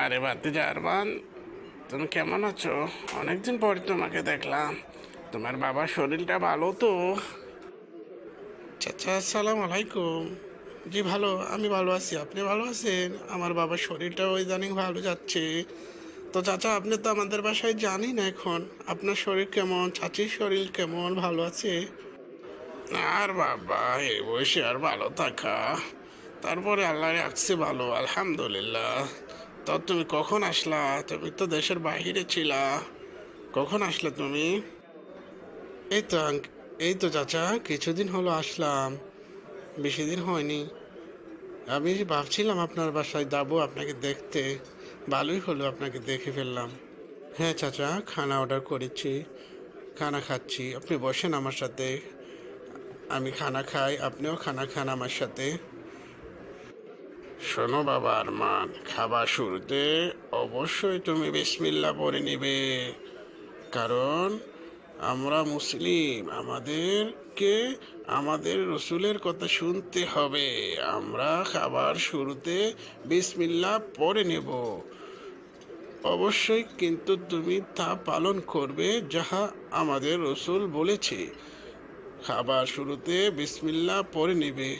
আরে ভাতিজা আরমান, তুমি কেমন আছো? অনেকদিন পর তোমাকে দেখলাম। তোমার বাবার শরীরটা ভালো তো? চাচা আসসালাম আলাইকুম। জি ভালো, আমি ভালো আছি। আপনি ভালো আছেন? আমার বাবার শরীরটাও ইদানিং ভালো যাচ্ছে। তো চাচা, আপনি তো আমাদের বাসায় জানি না এখন। আপনার শরীর কেমন? চাচির শরীর কেমন? ভালো আছে? আর বাবা, এই বয়সে আর ভালো থাকা, তারপরে আল্লাহ রাখছে ভালো, আলহামদুলিল্লাহ। তো তুমি কখন আসলা? তুমি তো দেশের বাহিরে ছিলা। কখন আসলে তুমি? এই তো এই তো চাচা, কিছুদিন হলো আসলাম, বেশি দিন হয়নি। আমি ভাবছিলাম আপনার বাসায় যাবো আপনাকে দেখতে। ভালোই হলো, আপনাকে দেখে ফেললাম। হ্যাঁ চাচা, খানা অর্ডার করেছি, খানা খাচ্ছি। আপনি বসেন আমার সাথে, আমি খানা খাই, আপনিও খানা খান আমার সাথে। শোনো বাবা আরমান, খাবার শুরুতে অবশ্যই তুমি বিসমিল্লাহ পড়ে নিবে, কারণ আমরা মুসলিম, আমাদেরকে আমাদের রসুলের কথা শুনতে হবে। আমরা খাবার শুরুতে বিসমিল্লাহ পড়ে নেব অবশ্যই, কিন্তু তুমি তা পালন করবে যাহা আমাদের রসুল বলেছে। খাবার শুরুতে বিসমিল্লাহ পড়ে নেবে।